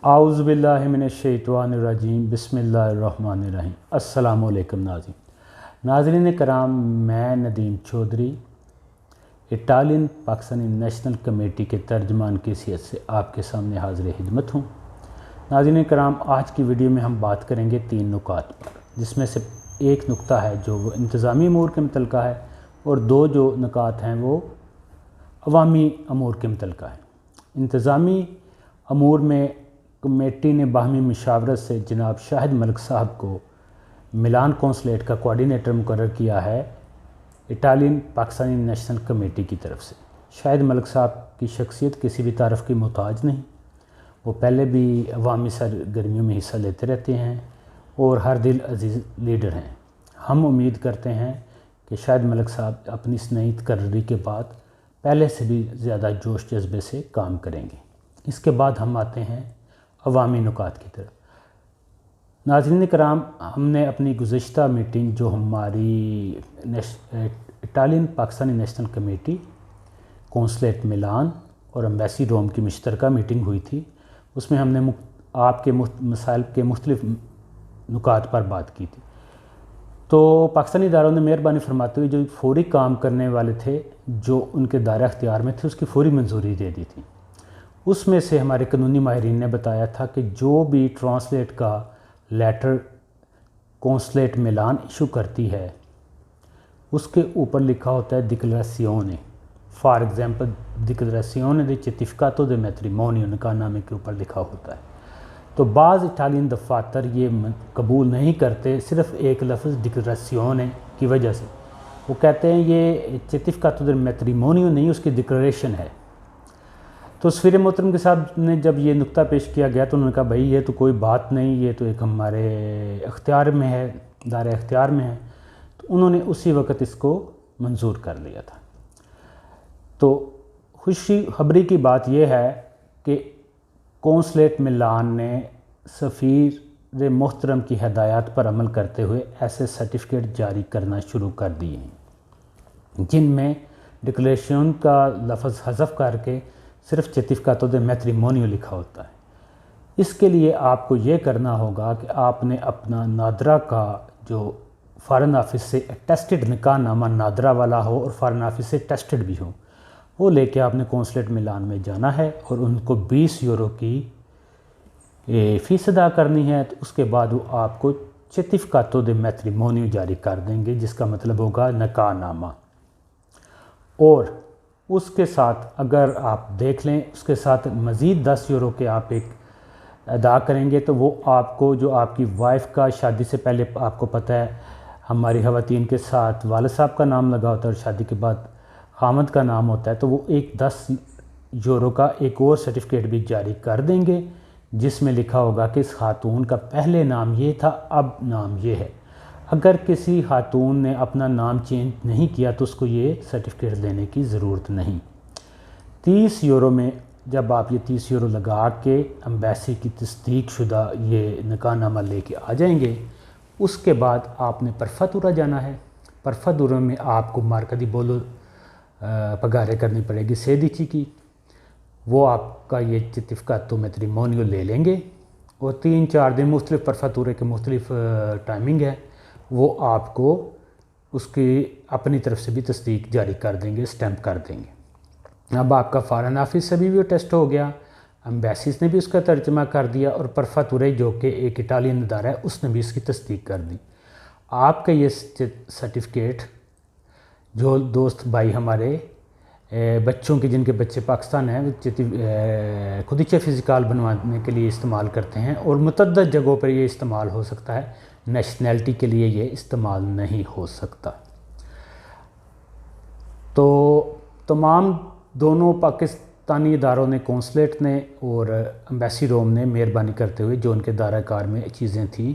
اعوذ باللہ من الشیطان الرجیم بسم اللہ الرحمن الرحیم۔ السلام علیکم ناظرین کرام، میں Nadeem Chaudhry Italian Pakistani national committee کے ترجمان کی حیثیت سے آپ کے سامنے حاضر خدمت ہوں۔ ناظرین کرام، آج کی ویڈیو میں ہم بات کریں گے 3 نکات پر، جس میں سے ایک نکتہ ہے جو وہ انتظامی امور کے متعلقہ ہے، اور 2 جو نکات ہیں وہ عوامی امور کے متعلقہ ہیں۔ انتظامی امور میں کمیٹی نے باہمی مشاورت سے جناب شاہد ملک صاحب کو ملان کونسلیٹ کا کوآرڈینیٹر مقرر کیا ہے اٹالین پاکستانی نیشنل کمیٹی کی طرف سے۔ شاہد ملک صاحب کی شخصیت کسی بھی تعارف کی محتاج نہیں، وہ پہلے بھی عوامی سرگرمیوں میں حصہ لیتے رہتے ہیں اور ہر دل عزیز لیڈر ہیں۔ ہم امید کرتے ہیں کہ شاہد ملک صاحب اپنی اس نئی تقرری کے بعد پہلے سے بھی زیادہ جوش جذبے سے کام کریں گے۔ اس کے بعد ہم آتے ہیں عوامی نکات کی طرف۔ ناظرین کرام، ہم نے اپنی گزشتہ میٹنگ جو ہماری Italian Pakistani national committee consulate Milan اور ایمبیسی روم کی مشترکہ میٹنگ ہوئی تھی، اس میں ہم نے آپ کے مسائل کے مختلف نکات پر بات کی تھی۔ تو پاکستانی اداروں نے مہربانی فرماتے ہوئے جو فوری کام کرنے والے تھے جو ان کے دائرہ اختیار میں تھے، اس کی فوری منظوری دے دی تھی۔ اس میں سے ہمارے قانونی ماہرین نے بتایا تھا کہ جو بھی ٹرانسلیٹ کا لیٹر کونسلیٹ ملان ایشو کرتی ہے، اس کے اوپر لکھا ہوتا ہے ڈکلراسیونے۔ فار ایگزامپل ڈکلراسیونے دے چرٹیفکاتو دے میٹریمونیو، نکاح نامے کے اوپر لکھا ہوتا ہے۔ تو بعض اٹالین دفاتر یہ قبول نہیں کرتے صرف ایک لفظ ڈکلراسیونے کی وجہ سے۔ وہ کہتے ہیں یہ چرٹیفکاتو دے میٹریمونیو نہیں، اس کی ڈکلریشن ہے۔ تو سفیر محترم کے صاحب نے جب یہ نکتہ پیش کیا گیا تو انہوں نے کہا بھائی یہ تو کوئی بات نہیں، یہ تو ایک ہمارے اختیار میں ہے، دائرہ اختیار میں ہے۔ تو انہوں نے اسی وقت اس کو منظور کر لیا تھا۔ تو خوشی خبری کی بات یہ ہے کہ کونسلیٹ ملان نے سفیر محترم کی ہدایات پر عمل کرتے ہوئے ایسے سرٹیفکیٹ جاری کرنا شروع کر دیے ہیں جن میں ڈکلیریشن کا لفظ حذف کر کے صرف چرٹیفکاتو دے میٹریمونیو لکھا ہوتا ہے۔ اس کے لیے آپ کو یہ کرنا ہوگا کہ آپ نے اپنا نادرا کا جو فارن آفس سے اٹیسٹڈ نکاح نامہ نادرا والا ہو اور فارن آفس سے ٹیسٹڈ بھی ہو، وہ لے کے آپ نے کونسلیٹ ملان میں جانا ہے اور ان کو 20 یورو کی فیس ادا کرنی ہے۔ تو اس کے بعد وہ آپ کو چرٹیفکاتو دے میٹریمونیو جاری کر دیں گے، جس کا مطلب ہوگا نکاح نامہ۔ اور اس کے ساتھ اگر آپ دیکھ لیں، اس کے ساتھ مزید 10 یورو کے آپ ایک ادا کریں گے تو وہ آپ کو جو آپ کی وائف کا شادی سے پہلے آپ کو پتہ ہے ہماری خواتین کے ساتھ والد صاحب کا نام لگا ہوتا ہے اور شادی کے بعد خامد کا نام ہوتا ہے، تو وہ ایک 10 یورو کا ایک اور سرٹیفکیٹ بھی جاری کر دیں گے جس میں لکھا ہوگا کہ اس خاتون کا پہلے نام یہ تھا، اب نام یہ ہے۔ اگر کسی خاتون نے اپنا نام چینج نہیں کیا تو اس کو یہ سرٹیفکیٹ دینے کی ضرورت نہیں۔ 30 یورو میں جب آپ یہ 30 یورو لگا کے ایمبیسی کی تصدیق شدہ یہ نکاح نامہ لے کے آ جائیں گے، اس کے بعد آپ نے پرفتورا جانا ہے۔ پرفتورا میں آپ کو مارکدی بولو پگارے کرنی پڑے گی 16 کی۔ وہ آپ کا یہ چرٹیفکاتو میٹریمونیو لے لیں گے اور 3-4 دن مختلف پرفتورے کے مختلف ٹائمنگ ہے، وہ آپ کو اس کی اپنی طرف سے بھی تصدیق جاری کر دیں گے، اسٹیمپ کر دیں گے۔ اب آپ کا فارن آفس سے بھی وہ ٹیسٹ ہو گیا، ایمبیسیز نے بھی اس کا ترجمہ کر دیا، اور پرفتورے جو کہ ایک اٹالین ادارہ ہے اس نے بھی اس کی تصدیق کر دی۔ آپ کا یہ سرٹیفکیٹ جو دوست بھائی ہمارے بچوں کے جن کے بچے پاکستان ہیں خدیچہ فزیکال بنوانے کے لیے استعمال کرتے ہیں، اور متعدد جگہوں پر یہ استعمال ہو سکتا ہے، نیشنلٹی کے لیے یہ استعمال نہیں ہو سکتا۔ تو تمام دونوں پاکستانی اداروں نے، کونسلیٹ نے اور ایمبیسی روم نے مہربانی کرتے ہوئے جو ان کے دائرہ کار میں چیزیں تھیں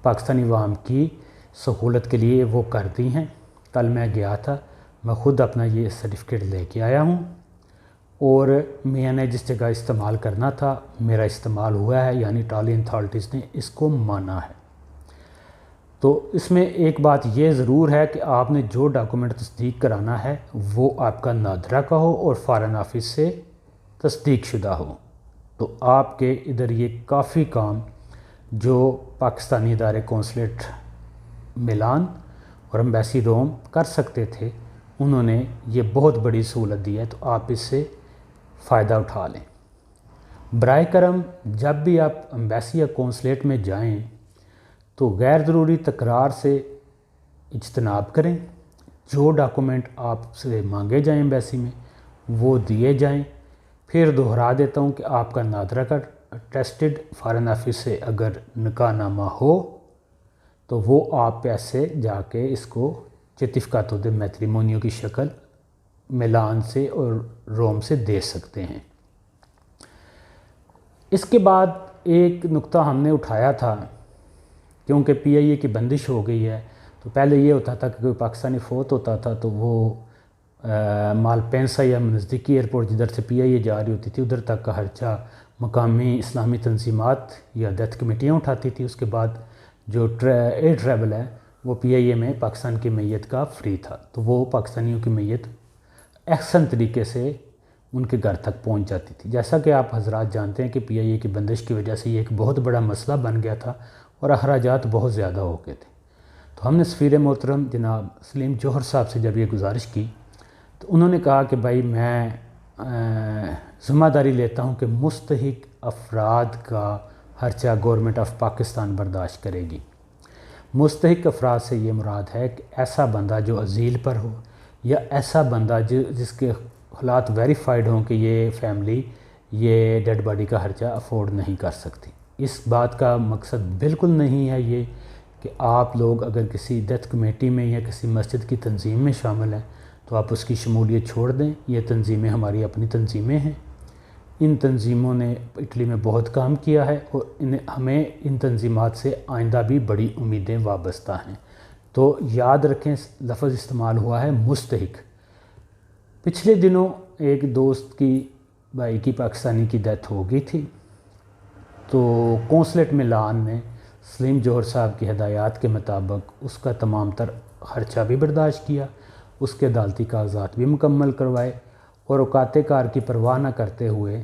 پاکستانی عوام کی سہولت کے لیے وہ کر دی ہیں۔ کل میں گیا تھا، میں خود اپنا یہ سرٹیفکیٹ لے کے آیا ہوں، اور میں نے جس جگہ استعمال کرنا تھا میرا استعمال ہوا ہے، یعنی اٹالین اتھارٹیز نے اس کو مانا ہے۔ تو اس میں ایک بات یہ ضرور ہے کہ آپ نے جو ڈاکومنٹ تصدیق کرانا ہے وہ آپ کا نادرا کا ہو اور فارن آفس سے تصدیق شدہ ہو۔ تو آپ کے ادھر یہ کافی کام جو پاکستانی ادارے کونسلیٹ ملان اور ایمبیسی روم کر سکتے تھے، انہوں نے یہ بہت بڑی سہولت دی ہے، تو آپ اس سے فائدہ اٹھا لیں۔ برائے کرم جب بھی آپ ایمبیسی یا کونسلیٹ میں جائیں تو غیر ضروری تکرار سے اجتناب کریں۔ جو ڈاکومنٹ آپ سے مانگے جائیں ایمبیسی میں وہ دیے جائیں۔ پھر دہرا دیتا ہوں کہ آپ کا نادرا کا ٹیسٹڈ فارن آفس سے اگر نکاح نامہ ہو تو وہ آپ پیسے جا کے اس کو certificato di matrimonio کی شکل ملان سے اور روم سے دے سکتے ہیں۔ اس کے بعد ایک نقطہ ہم نے اٹھایا تھا، کیونکہ پی آئی اے کی بندش ہو گئی ہے، تو پہلے یہ ہوتا تھا کہ کوئی پاکستانی فوت ہوتا تھا تو وہ مالپینسا یا نزدیکی ایئرپورٹ جدھر سے پی آئی اے جا رہی ہوتی تھی ادھر تک کا خرچہ مقامی اسلامی تنظیمات یا ڈیتھ کمیٹیاں اٹھاتی تھی۔ اس کے بعد جو ایئر ٹریول ہے وہ پی آئی اے میں پاکستان کی میت کا فری تھا، تو وہ پاکستانیوں کی میت احسن طریقے سے ان کے گھر تک پہنچ جاتی تھی۔ جیسا کہ آپ حضرات جانتے ہیں کہ پی آئی اے کی بندش کی وجہ سے یہ ایک بہت بڑا مسئلہ بن گیا تھا اور اخراجات بہت زیادہ ہو گئے تھے۔ تو ہم نے سفیر محترم جناب سلیم جوہر صاحب سے جب یہ گزارش کی تو انہوں نے کہا کہ بھائی میں ذمہ داری لیتا ہوں کہ مستحق افراد کا خرچہ گورنمنٹ آف پاکستان برداشت کرے گی۔ مستحق افراد سے یہ مراد ہے کہ ایسا بندہ جو عزیل پر ہو یا ایسا بندہ جس کے حالات ویریفائڈ ہوں کہ یہ فیملی یہ ڈیڈ باڈی کا خرچہ افورڈ نہیں کر سکتی۔ اس بات کا مقصد بالکل نہیں ہے یہ کہ آپ لوگ اگر کسی ڈیتھ کمیٹی میں یا کسی مسجد کی تنظیم میں شامل ہیں تو آپ اس کی شمولیت چھوڑ دیں۔ یہ تنظیمیں ہماری اپنی تنظیمیں ہیں، ان تنظیموں نے اٹلی میں بہت کام کیا ہے اور ہمیں ان تنظیمات سے آئندہ بھی بڑی امیدیں وابستہ ہیں۔ تو یاد رکھیں لفظ استعمال ہوا ہے مستحق۔ پچھلے دنوں ایک دوست کی بھائی کی پاکستانی کی ڈیتھ ہو گئی تھی، تو کونسلیٹ ملان نے سلیم جوہر صاحب کی ہدایات کے مطابق اس کا تمام تر خرچہ بھی برداشت کیا، اس کے عدالتی کاغذات بھی مکمل کروائے اور اوقات کار کی پرواہ نہ کرتے ہوئے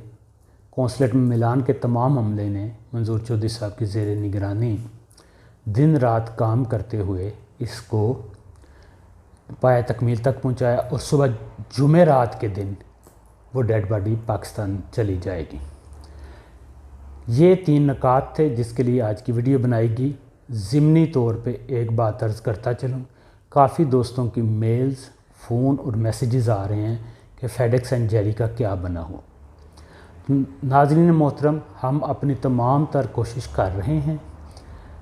کونسلیٹ ملان کے تمام عملے نے منظور چودھری صاحب کی زیر نگرانی دن رات کام کرتے ہوئے اس کو پایہ تکمیل تک پہنچایا اور صبح جمعرات کے دن وہ ڈیڈ باڈی پاکستان چلی جائے گی۔ یہ 3 نکات تھے جس کے لیے آج کی ویڈیو بنائی گئی۔ ضمنی طور پہ ایک بات عرض کرتا چلوں، کافی دوستوں کی میلز، فون اور میسیجز آ رہے ہیں کہ فیڈیکس اینڈ جیری کا کیا بنا ہو۔ ناظرین محترم، ہم اپنی تمام تر کوشش کر رہے ہیں۔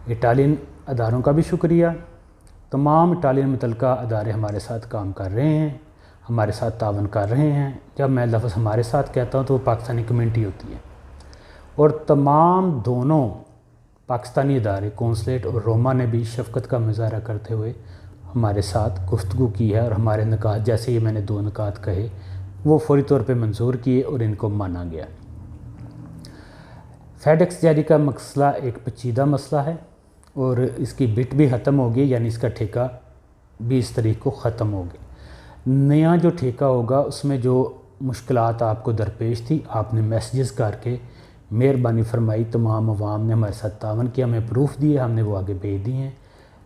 اٹالین اداروں کا بھی شکریہ، تمام اٹالین متعلقہ ادارے ہمارے ساتھ کام کر رہے ہیں، ہمارے ساتھ تعاون کر رہے ہیں۔ جب میں لفظ ہمارے ساتھ کہتا ہوں تو وہ پاکستانی کمیونٹی ہوتی ہے، اور تمام دونوں پاکستانی ادارے کونسلیٹ اور روما نے بھی شفقت کا مظاہرہ کرتے ہوئے ہمارے ساتھ گفتگو کی ہے، اور ہمارے نکات جیسے یہ میں نے 2 نکات کہے وہ فوری طور پہ منظور کیے اور ان کو مانا گیا۔ فیڈیکس جیری کا مسئلہ ایک پیچیدہ مسئلہ ہے اور اس کی بٹ بھی ختم ہو گئی، یعنی اس کا ٹھیکہ 20 تاریخ کو ختم ہو گیا۔ نیا جو ٹھیکہ ہوگا اس میں جو مشکلات آپ کو درپیش تھی آپ نے میسیجز کر کے مہربانی فرمائی، تمام عوام نے ہمارے ساتھ تعاون کیا، ہمیں پروف دیے، ہم نے وہ آگے بھیج دیے ہیں۔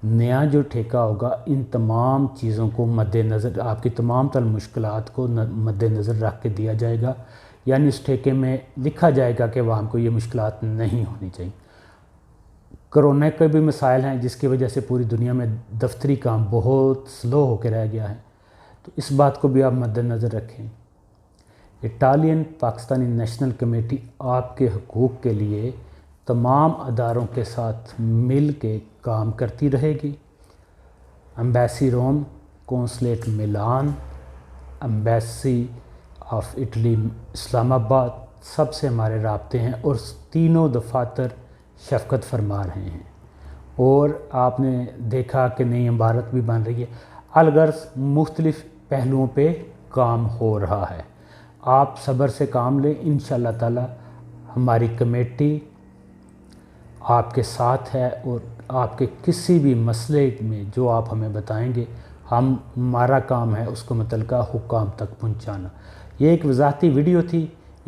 نیا جو ٹھیکہ ہوگا ان تمام چیزوں کو مد نظر، آپ کی تمام تر مشکلات کو مد نظر رکھ کے دیا جائے گا، یعنی اس ٹھیکے میں لکھا جائے گا کہ عوام کو یہ مشکلات نہیں ہونی چاہیے۔ کرونا کے بھی مسائل ہیں جس کی وجہ سے پوری دنیا میں دفتری کام بہت سلو ہو کے رہ گیا ہے، تو اس بات کو بھی آپ مد نظر رکھیں۔ اٹالین پاکستانی نیشنل کمیٹی آپ کے حقوق کے لیے تمام اداروں کے ساتھ مل کے کام کرتی رہے گی۔ Embassy Rome, consulate Milan, embassy of Italy Islamabad, سب سے ہمارے رابطے ہیں اور تینوں دفاتر شفقت فرما رہے ہیں، اور آپ نے دیکھا کہ نئی عمارت بھی بن رہی ہے۔ الغرض مختلف پہلوؤں پہ کام ہو رہا ہے، آپ صبر سے کام لیں، انشاءاللہ تعالی ہماری کمیٹی آپ کے ساتھ ہے، اور آپ کے کسی بھی مسئلے میں جو آپ ہمیں بتائیں گے ہمارا کام ہے اس کو متعلقہ حکام تک پہنچانا۔ یہ ایک وضاحتی ویڈیو تھی،